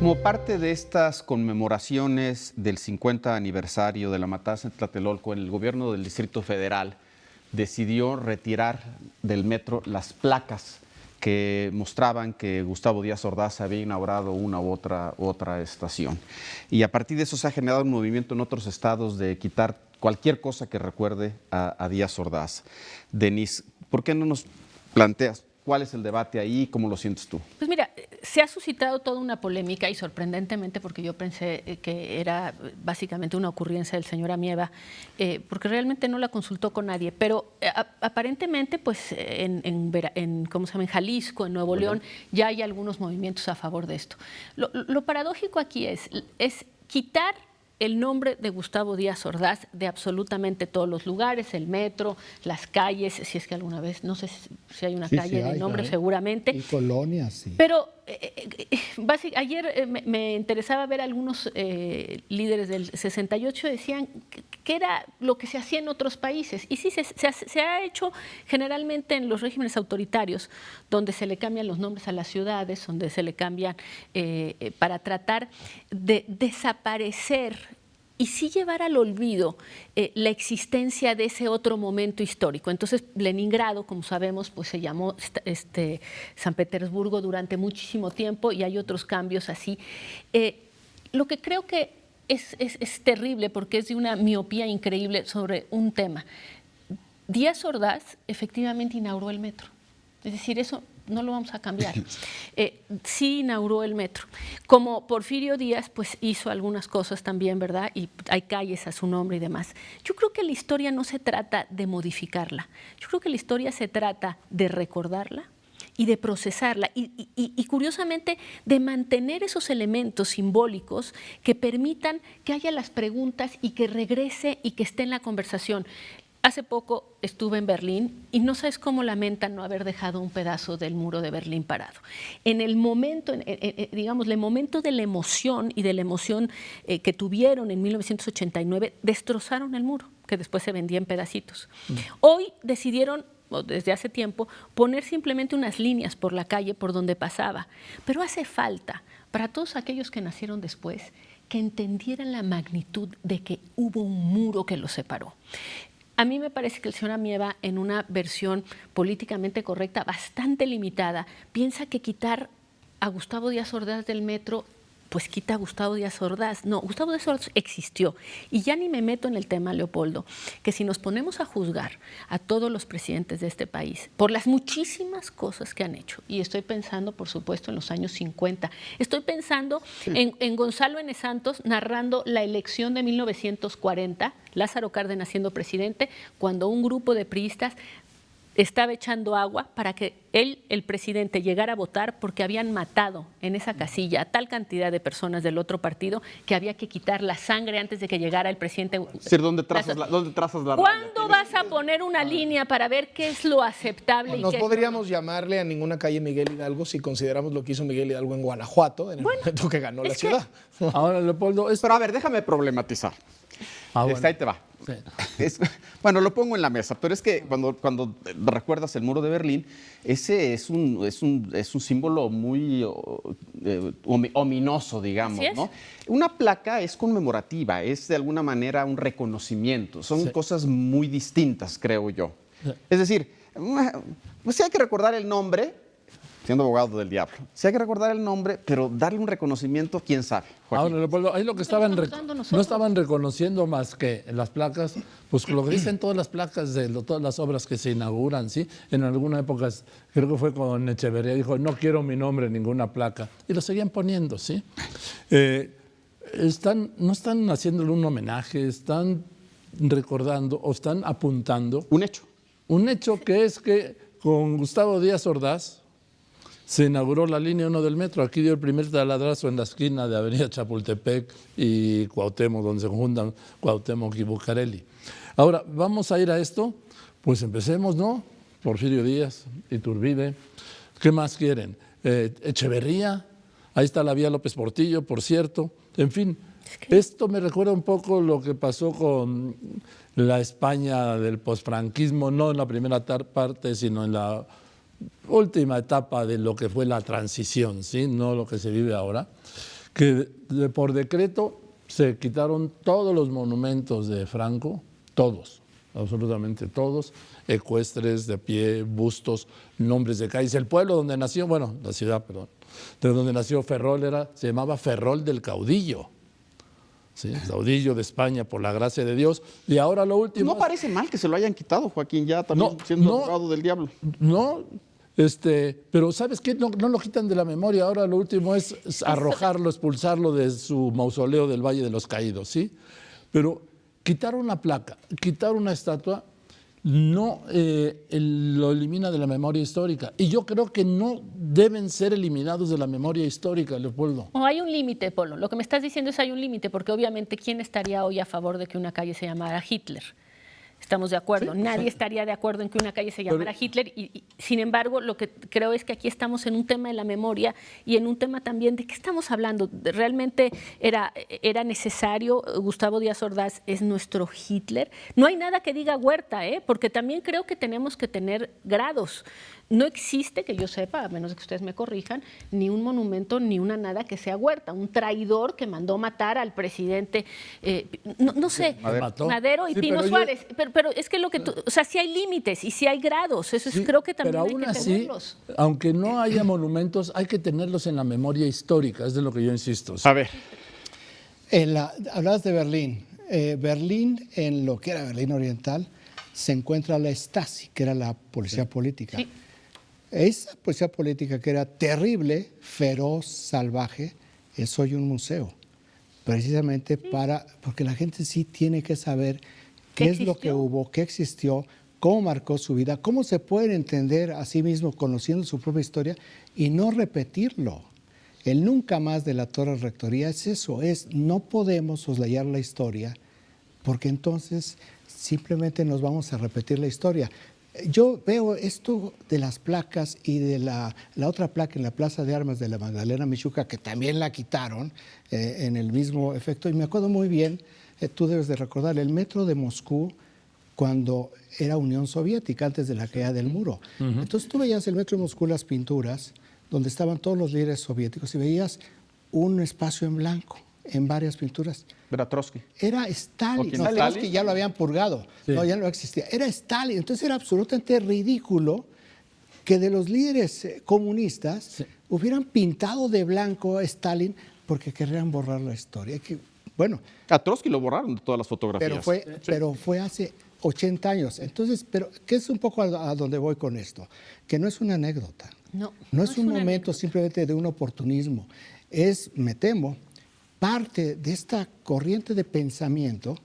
Como parte de estas conmemoraciones del 50 aniversario de la matanza en Tlatelolco, el gobierno del Distrito Federal decidió retirar del metro las placas que mostraban que Gustavo Díaz Ordaz había inaugurado una u otra estación. Y a partir de eso se ha generado un movimiento en otros estados de quitar cualquier cosa que recuerde a Díaz Ordaz. Denise, ¿por qué no nos planteas cuál es el debate ahí y cómo lo sientes tú? Pues mira, se ha suscitado toda una polémica y sorprendentemente, porque yo pensé que era básicamente una ocurrencia del señor Amieva, porque realmente no la consultó con nadie, pero aparentemente pues ¿cómo se llama? En Jalisco, en Nuevo León, ya hay algunos movimientos a favor de esto. Lo paradójico aquí es quitar el nombre de Gustavo Díaz Ordaz de absolutamente todos los lugares, el metro, las calles, si es que alguna vez, no sé si hay una calle de nombre, seguramente. Y colonias, sí. Pero ayer me interesaba ver algunos líderes del 68 decían que era lo que se hacía en otros países. Y sí, se ha hecho generalmente en los regímenes autoritarios, donde se le cambian los nombres a las ciudades, donde se le cambian para tratar de desaparecer y sí llevar al olvido la existencia de ese otro momento histórico. Entonces, Leningrado, como sabemos, pues se llamó San Petersburgo durante muchísimo tiempo y hay otros cambios así. Lo que creo que es terrible porque es de una miopía increíble sobre un tema. Díaz Ordaz efectivamente inauguró el metro. Es decir, eso no lo vamos a cambiar. Sí inauguró el metro. Como Porfirio Díaz, pues hizo algunas cosas también, ¿verdad? Y hay calles a su nombre y demás. Yo creo que la historia no se trata de modificarla. Yo creo que la historia se trata de recordarla y de procesarla y curiosamente de mantener esos elementos simbólicos que permitan que haya las preguntas y que regrese y que esté en la conversación. Hace poco estuve en Berlín y no sabes cómo lamentan no haber dejado un pedazo del muro de Berlín parado. En el momento, digamos, el momento de la emoción y de la emoción que tuvieron en 1989, destrozaron el muro, que después se vendía en pedacitos. Hoy decidieron, desde hace tiempo, poner simplemente unas líneas por la calle por donde pasaba. Pero hace falta, para todos aquellos que nacieron después, que entendieran la magnitud de que hubo un muro que los separó. A mí me parece que el señor Amieva, en una versión políticamente correcta, bastante limitada, piensa que quitar a Gustavo Díaz Ordaz del metro, pues quita a Gustavo Díaz Ordaz. No, Gustavo Díaz Ordaz existió. Y ya ni me meto en el tema, Leopoldo, que si nos ponemos a juzgar a todos los presidentes de este país por las muchísimas cosas que han hecho, y estoy pensando, por supuesto, en los años 50, estoy pensando en Gonzalo N. Santos narrando la elección de 1940, Lázaro Cárdenas siendo presidente, cuando un grupo de priistas estaba echando agua para que él, el presidente, llegara a votar porque habían matado en esa casilla a tal cantidad de personas del otro partido que había que quitar la sangre antes de que llegara el presidente. ¿Dónde trazas la ¿Cuándo vas a poner una línea para ver qué es lo aceptable? No podríamos llamarle a ninguna calle Miguel Hidalgo si consideramos lo que hizo Miguel Hidalgo en Guanajuato en el momento que ganó la ciudad. Ahora, Leopoldo, Pero a ver, déjame problematizar. Bueno. Ahí te va. Sí. Bueno, lo pongo en la mesa, pero es que cuando recuerdas el muro de Berlín, ese es un símbolo muy ominoso, digamos, ¿no? Una placa es conmemorativa, es de alguna manera un reconocimiento, son cosas muy distintas, creo yo. Es decir, pues sí hay que recordar el nombre, siendo abogado del diablo. Sí hay que recordar el nombre, pero darle un reconocimiento, quién sabe. Joaquín. Ahora, Leopoldo, ahí lo que no estaban reconociendo más que en las placas, pues lo que dicen todas las placas de todas las obras que se inauguran, ¿sí? En alguna época, creo que fue con Echeverría, dijo, no quiero mi nombre en ninguna placa. Y lo seguían poniendo, ¿sí? No están haciéndole un homenaje, están recordando o están apuntando. Un hecho. Un hecho que es que con Gustavo Díaz Ordaz se inauguró la línea 1 del metro. Aquí dio el primer taladrazo en la esquina de Avenida Chapultepec y Cuauhtémoc, donde se juntan Cuauhtémoc y Bucareli. Ahora, ¿vamos a ir a esto? Pues empecemos, ¿no? Porfirio Díaz, Iturbide. ¿Qué más quieren? Echeverría. Ahí está la vía López Portillo, por cierto. En fin, esto me recuerda un poco lo que pasó con la España del posfranquismo, no en la primera parte, sino en la última etapa de lo que fue la transición, ¿sí? No lo que se vive ahora, que por decreto se quitaron todos los monumentos de Franco, todos, absolutamente todos, ecuestres, de pie, bustos, nombres de calles. El pueblo donde nació, bueno, la ciudad, perdón, de donde nació Ferrol se llamaba Ferrol del Caudillo. ¿Sí? Caudillo de España, por la gracia de Dios. Y ahora lo último... No parece mal que se lo hayan quitado, Joaquín, ya también siendo abogado del diablo. No, pero ¿sabes qué? No lo quitan de la memoria. Ahora lo último es arrojarlo, expulsarlo de su mausoleo del Valle de los Caídos, ¿sí? Pero quitar una placa, quitar una estatua, no lo elimina de la memoria histórica. Y yo creo que no deben ser eliminados de la memoria histórica, Leopoldo. O hay un límite, Polo. Lo que me estás diciendo es hay un límite, porque obviamente ¿quién estaría hoy a favor de que una calle se llamara Hitler? Estamos de acuerdo. Sí, Nadie estaría de acuerdo en que una calle se llamara Hitler y, sin embargo, lo que creo es que aquí estamos en un tema de la memoria y en un tema también de qué estamos hablando. ¿Realmente era necesario? Gustavo Díaz Ordaz es nuestro Hitler. No hay nada que diga Huerta, porque también creo que tenemos que tener grados. No existe, que yo sepa, a menos de que ustedes me corrijan, ni un monumento ni una nada que sea Huerta. Un traidor que mandó matar al presidente, no sé, Madero y Pino Suárez. Pero es que o sea, sí hay límites y sí hay grados. Eso es, creo que también pero hay aún que así, tenerlos. Aunque no haya monumentos, hay que tenerlos en la memoria histórica, es de lo que yo insisto. A ver. Hablabas de Berlín. Berlín, en lo que era Berlín Oriental, se encuentra la Stasi, que era la policía política. Sí. Esa policía política que era terrible, feroz, salvaje, es hoy un museo. Precisamente porque la gente sí tiene que saber qué es lo que hubo, qué existió, cómo marcó su vida, cómo se pueden entender a sí mismo conociendo su propia historia y no repetirlo. El nunca más de la Torre Rectoría es eso, no podemos soslayar la historia porque entonces simplemente nos vamos a repetir la historia. Yo veo esto de las placas y de la otra placa en la Plaza de Armas de la Magdalena Michuca, que también la quitaron en el mismo efecto. Y me acuerdo muy bien, tú debes de recordar, el metro de Moscú cuando era Unión Soviética, antes de la caída del muro. Entonces tú veías el metro de Moscú, las pinturas, donde estaban todos los líderes soviéticos, y veías un espacio en blanco en varias pinturas. Era Trotsky. Era Stalin. No, Trotsky ya lo habían purgado. Sí. No, ya no existía. Era Stalin. Entonces era absolutamente ridículo que de los líderes comunistas hubieran pintado de blanco a Stalin porque querían borrar la historia. Bueno, a Trotsky lo borraron de todas las fotografías. Pero fue hace 80 años. Entonces, ¿qué es un poco a donde voy con esto? Que no es una anécdota. No es un momento simplemente de un oportunismo. Me temo, parte de esta corriente de pensamiento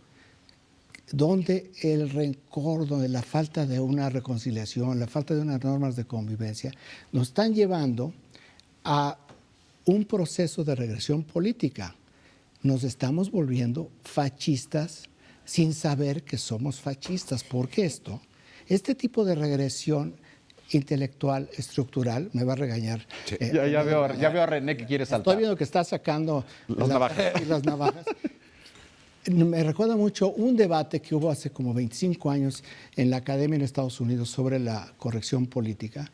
donde el rencor, donde la falta de una reconciliación, la falta de unas normas de convivencia, nos están llevando a un proceso de regresión política. Nos estamos volviendo fascistas sin saber que somos fascistas. Porque este tipo de regresión intelectual, estructural, me va a regañar. Sí. Ya veo a René que quiere saltar. Estoy viendo que está sacando las navajas. Me recuerda mucho un debate que hubo hace como 25 años en la academia en Estados Unidos sobre la corrección política.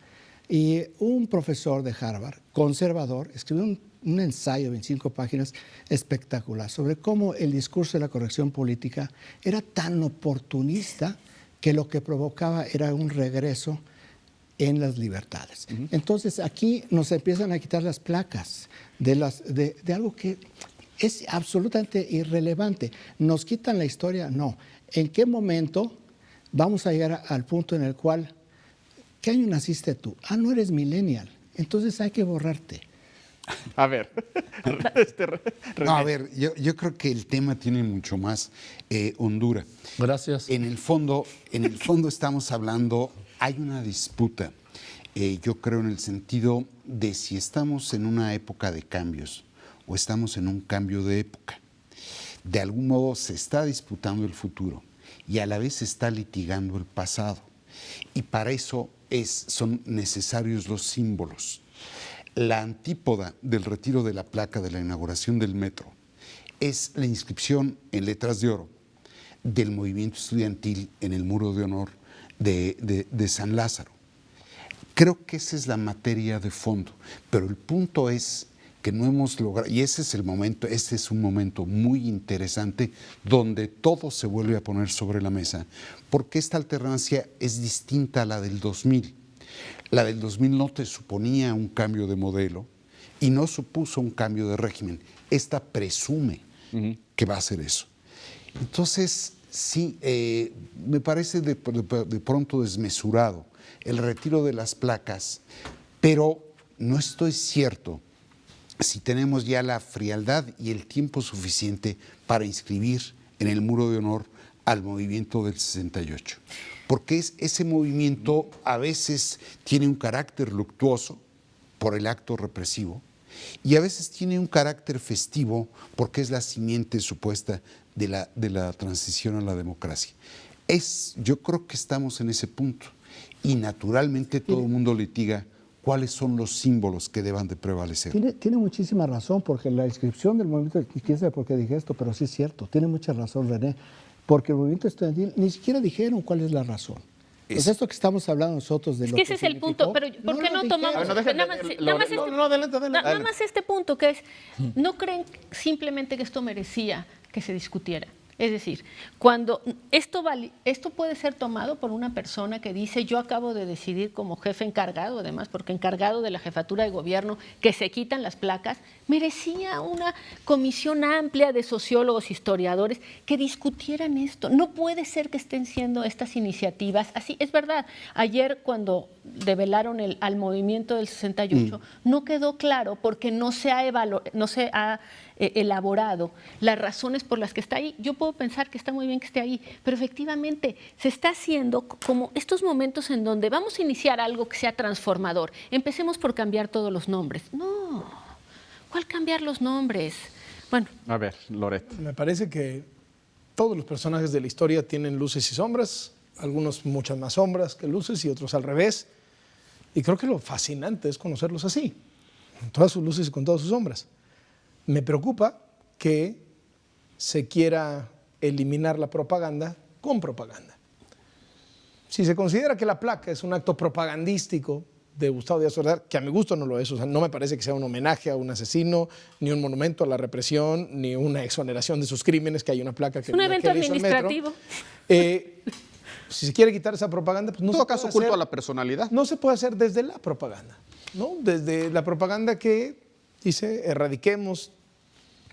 Y un profesor de Harvard, conservador, escribió un ensayo de 25 páginas espectacular sobre cómo el discurso de la corrección política era tan oportunista que lo que provocaba era un regreso en las libertades. Entonces aquí nos empiezan a quitar las placas de algo que es absolutamente irrelevante. ¿Nos quitan la historia? No. ¿En qué momento vamos a llegar al punto en el cual, ¿qué año naciste tú? No eres millennial. Entonces hay que borrarte. A ver. No, a ver, yo creo que el tema tiene mucho más hondura. Gracias. En el fondo estamos hablando, hay una disputa, yo creo en el sentido de si estamos en una época de cambios o estamos en un cambio de época. De algún modo se está disputando el futuro y a la vez se está litigando el pasado. Y para eso son necesarios los símbolos. La antípoda del retiro de la placa de la inauguración del metro es la inscripción en letras de oro del movimiento estudiantil en el muro de honor de San Lázaro. Creo que esa es la materia de fondo, pero el punto es que no hemos logrado, y ese es el momento, este es un momento muy interesante donde todo se vuelve a poner sobre la mesa, porque esta alternancia es distinta a la del 2000. La del 2000 no te suponía un cambio de modelo y no supuso un cambio de régimen. Esta presume que va a hacer eso. Entonces, sí, me parece de pronto desmesurado el retiro de las placas, pero no estoy cierto si tenemos ya la frialdad y el tiempo suficiente para inscribir en el muro de honor al movimiento del 68. Porque ese movimiento a veces tiene un carácter luctuoso por el acto represivo y a veces tiene un carácter festivo porque es la simiente supuesta de la transición a la democracia. Yo creo que estamos en ese punto y naturalmente todo el mundo litiga cuáles son los símbolos que deban de prevalecer. Tiene muchísima razón, porque la inscripción del movimiento, y quién sabe por qué dije esto, pero sí es cierto, tiene mucha razón René, porque el movimiento estudiantil ni siquiera dijeron cuál es la razón. Pues esto que estamos hablando nosotros de lo que ese es el punto, pero ¿por qué no tomamos nada más este punto, que es, ¿no creen simplemente que esto merecía que se discutiera? Es decir, cuando esto puede ser tomado por una persona que dice yo acabo de decidir como jefe encargado, además, porque encargado de la jefatura de gobierno, que se quitan las placas, merecía una comisión amplia de sociólogos, historiadores, que discutieran esto. No puede ser que estén siendo estas iniciativas así. Es verdad, ayer cuando develaron al movimiento del 68, no quedó claro porque no se ha elaborado las razones por las que está ahí. Yo puedo pensar que está muy bien que esté ahí, pero efectivamente se está haciendo como estos momentos en donde vamos a iniciar algo que sea transformador. Empecemos por cambiar todos los nombres. No, ¿cuál cambiar los nombres? Bueno. A ver, Loret. Me parece que todos los personajes de la historia tienen luces y sombras, algunos muchas más sombras que luces y otros al revés. Y creo que lo fascinante es conocerlos así, con todas sus luces y con todas sus sombras. Me preocupa que se quiera eliminar la propaganda con propaganda. Si se considera que la placa es un acto propagandístico de Gustavo Díaz Ordaz, que a mi gusto no lo es, o sea, no me parece que sea un homenaje a un asesino, ni un monumento a la represión, ni una exoneración de sus crímenes, que hay una placa que... Es un evento administrativo. Si se quiere quitar esa propaganda, pues no se puede hacer. En todo caso, culto a la personalidad. No se puede hacer desde la propaganda, ¿no? Desde la propaganda que dice erradiquemos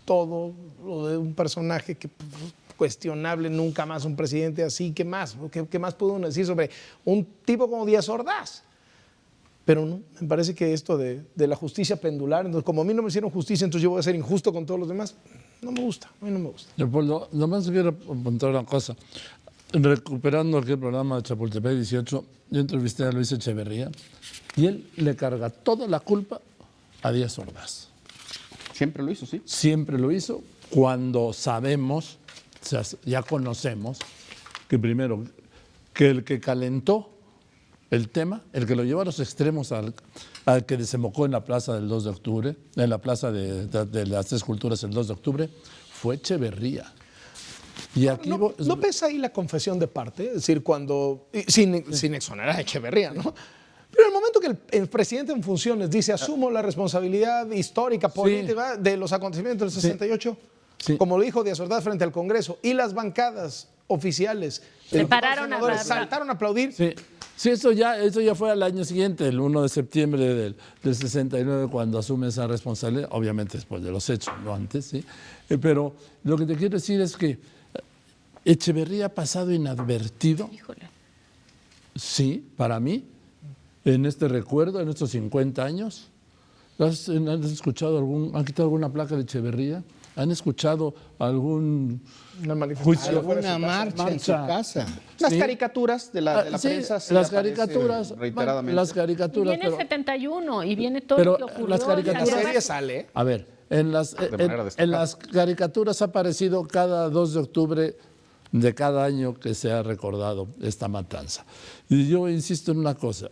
todo lo de un personaje que cuestionable, nunca más un presidente así, ¿qué más? ¿Qué más puede uno decir sobre un tipo como Díaz Ordaz? Pero no, me parece que esto de la justicia pendular, entonces, como a mí no me hicieron justicia, entonces yo voy a ser injusto con todos los demás, no me gusta, a mí no me gusta. Leopoldo, nomás quiero apuntar una cosa. Recuperando aquel programa de Chapultepec 18, yo entrevisté a Luis Echeverría y él le carga toda la culpa a Díaz Ordaz. Siempre lo hizo, sí. Siempre lo hizo cuando sabemos, o sea, ya conocemos, que primero, que el que calentó el tema, el que lo llevó a los extremos al que desembocó en la plaza del 2 de octubre, en la plaza de las Tres Culturas el 2 de octubre, fue Echeverría. Y aquí ¿No pesa ahí la confesión de parte? Es decir, cuando, sin exonerar a Echeverría, ¿no? Pero en el momento que el presidente en funciones dice, asumo la responsabilidad histórica, política de los acontecimientos del 68, como lo dijo Díaz Ordaz frente al Congreso, y las bancadas oficiales saltaron a aplaudir. Sí, eso ya fue al año siguiente, el 1 de septiembre del 69, cuando asume esa responsabilidad, obviamente después de los hechos, no antes, ¿sí? Pero lo que te quiero decir es que Echeverría ha pasado inadvertido. Híjole. Sí, para mí, en este recuerdo, en estos 50 años, ¿han escuchado han quitado alguna placa de Echeverría? ¿Han escuchado algún juicio? ¿Alguna marcha en su casa? Las caricaturas de la prensa. Sí, las caricaturas. Reiteradamente. Las caricaturas. Viene el 71 y viene todo pero lo que ocurrió. las caricaturas. La serie sale. A ver, en las caricaturas ha aparecido cada 2 de octubre de cada año que se ha recordado esta matanza. Y yo insisto en una cosa.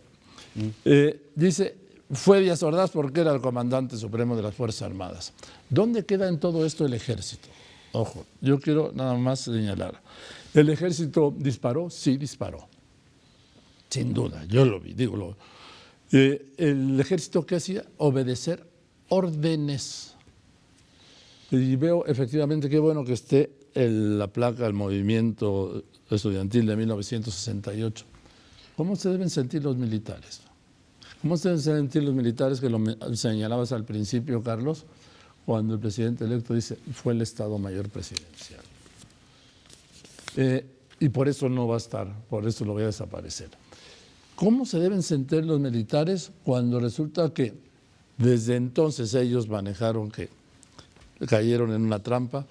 Dice, fue Díaz Ordaz porque era el comandante supremo de las Fuerzas Armadas. ¿Dónde queda en todo esto el ejército? Ojo, yo quiero nada más señalar. ¿El ejército disparó? Sí, disparó. Sin duda, yo lo vi. ¿El ejército qué hacía? Obedecer órdenes. Y veo efectivamente qué bueno que esté la placa del movimiento estudiantil de 1968. ¿Cómo se deben sentir los militares? ¿Cómo se deben sentir los militares, que lo señalabas al principio, Carlos, cuando el presidente electo dice fue el Estado Mayor Presidencial? Y por eso no va a estar, por eso lo voy a desaparecer. ¿Cómo se deben sentir los militares cuando resulta que desde entonces ellos manejaron que cayeron en una trampa,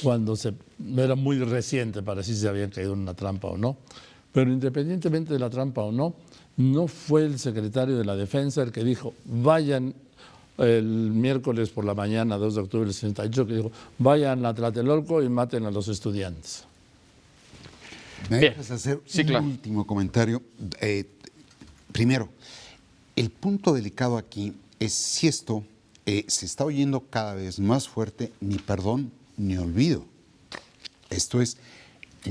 cuando era muy reciente para si se habían caído en una trampa o no? Pero independientemente de la trampa o no, no fue el secretario de la Defensa el que dijo, vayan el miércoles por la mañana, 2 de octubre del 68, que dijo, vayan a Tlatelolco y maten a los estudiantes. ¿Me Bien. dejas hacer Sí, un claro. último comentario? Primero, el punto delicado aquí es si esto se está oyendo cada vez más fuerte, ni perdón ni olvido. Esto es,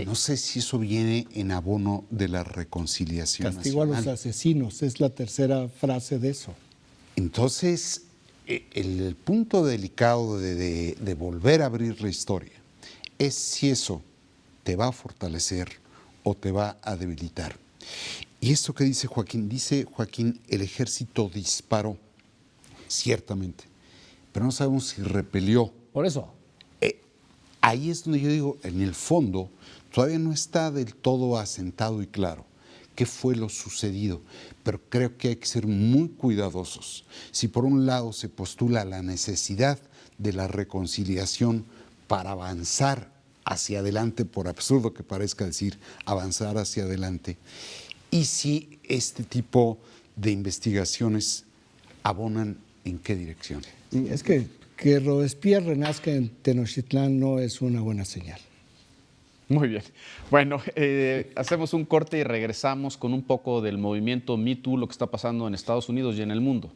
no sé si eso viene en abono de la reconciliación Castigo a los nacional. asesinos, es la tercera frase de eso. Entonces, el punto delicado de volver a abrir la historia es si eso te va a fortalecer o te va a debilitar. Y esto que dice Joaquín, el ejército disparó, ciertamente, pero no sabemos si repelió. Por eso, Ahí es donde yo digo, en el fondo, todavía no está del todo asentado y claro qué fue lo sucedido, pero creo que hay que ser muy cuidadosos. Si por un lado se postula la necesidad de la reconciliación para avanzar hacia adelante, por absurdo que parezca decir avanzar hacia adelante, y si este tipo de investigaciones abonan en qué dirección. Y es que Robespierre renazca en Tenochtitlán no es una buena señal. Muy bien. Bueno, hacemos un corte y regresamos con un poco del movimiento Me Too, lo que está pasando en Estados Unidos y en el mundo.